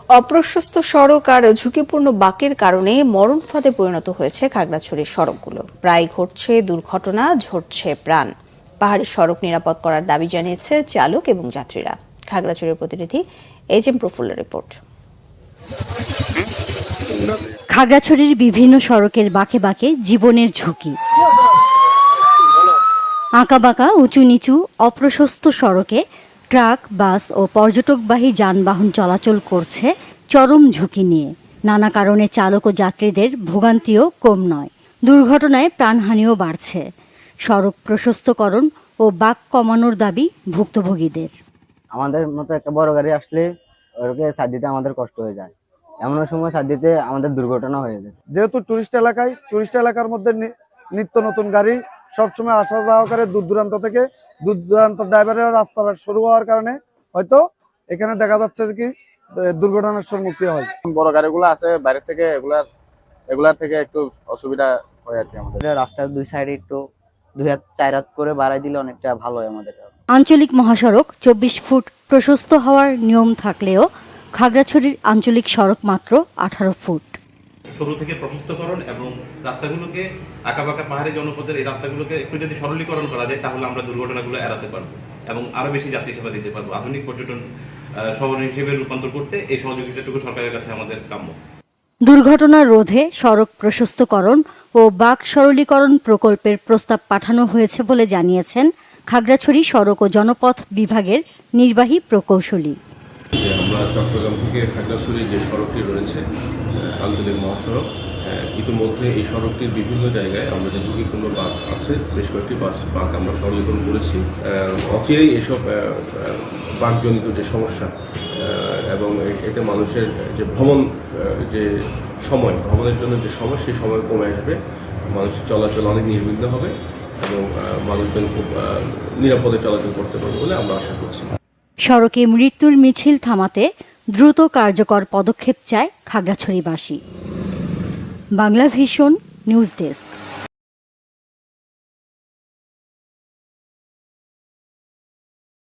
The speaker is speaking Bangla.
অপ্রশস্ত সড়ক আর ঝুঁকিপূর্ণ বাঁকের কারণে মরণ ফাঁদে পরিণত হয়েছে খাগড়াছড়ির সড়কগুলো। প্রায় ঘটছে দুর্ঘটনা, ঝরছে প্রাণ। পাহাড়ি সড়ক নিরাপদ করার দাবি জানিয়েছে চালক এবং যাত্রীরা। খাগড়াছড়ির প্রতিনিধি এজএম প্রফুল্লের রিপোর্ট। খাগড়াছড়ির বিভিন্ন সড়কের বাঁকে বাঁকে জীবনের ঝুঁকি। আঁকাবাঁকা, উঁচু নিচু, অপ্রশস্ত সড়কে ট্রাক, বাস ও পর্যটকবাহী যানবাহন চলাচল করছে চরম ঝুঁকি নিয়ে। নানা কারণে চালক ও যাত্রীদের ভোগান্তিও কম নয়। দুর্ঘটনায় প্রাণহানিও বাড়ছে। সড়ক প্রশস্তকরণ ও বাঁক কমানোর দাবি ভুক্তভোগীদের। আমাদের মতো একটা বড় গাড়ি আসলে ওকে সাইড দিতে আমাদের কষ্ট হয়ে যায়। এমন সময় সাইড দিতে আমাদের দুর্ঘটনা হয়ে যায়। যেহেতু টুরিস্ট এলাকার মধ্যে নিত্য নতুন গাড়ি সবসময় আসা যাওয়া করে, দূর দূরান্ত ড্রাইভারের রাস্তাটা শুরু হওয়ার কারণে হয়তো এখানে দেখা যাচ্ছে কি দুর্ঘটনার সম্মুখীন হয়। বড় গাড়িগুলো আছে বাইরে থেকে, এগুলার থেকে একটু অসুবিধা হয় আর কি। আমাদের রাস্তার দুই সাইডে একটু 2-4 হাত করে বাড়াই দিলে অনেকটা ভালো হয় আমাদের। আঞ্চলিক মহাসড়ক 24 ফুট প্রশস্ত হওয়ার নিয়ম থাকলেও খাগড়াছড়ির আঞ্চলিক সড়ক মাত্র 18 ফুট। সরু থেকে প্রশস্তকরণ এবং রাস্তাগুলোকে আঁকাবাঁকা পাহাড়ি জনপদের এই রাস্তাগুলোকে একটু যদি সরলীকরণ করা যায় তাহলে আমরা দুর্ঘটনাগুলো এড়াতে পারবো এবং আরো বেশি যাত্রী সেবা দিতে পারবো। আধুনিক পর্যটন শহর হিসেবে রূপান্তর করতে এই সহযোগিতাটুকু সরকারের কাছে আমাদের কাম্য। দুর্ঘটনা রোধে সড়ক প্রশস্তকরণ ও বাঁক সরলীকরণ প্রকল্পের প্রস্তাব পাঠানো হয়েছে বলে জানিয়েছেন খাগড়াছড়ি সড়ক ও জনপথ বিভাগের নির্বাহী প্রকৌশলী। আমরা চট্টগ্রাম থেকে খাগড়াছড়ি যে সড়কটি রয়েছে আঞ্চলিক মহাসড়ক, ইতিমধ্যে এই সড়কটির বিভিন্ন জায়গায় আমরা যে ঝুঁকিপূর্ণ বাঁক আছে বেশ কয়েকটি বাঁক আমরা সরলীকরণ করেছি। অচিরেই এসব বাঁকজনিত যে সমস্যা এবং এতে মানুষের যে ভ্রমণের জন্য যে সময় সেই সময় কমে আসবে, মানুষের চলাচল অনেক নির্বিঘ্ন হবে এবং মানুষজন খুব নিরাপদে চলাচল করতে পারবে বলে আমরা আশা করছি। সড়কে মৃত্যুর মিছিল থামাতে দ্রুত কার্যকর পদক্ষেপ চায় খাগড়াছড়িবাসী। Bangla Vision news desk.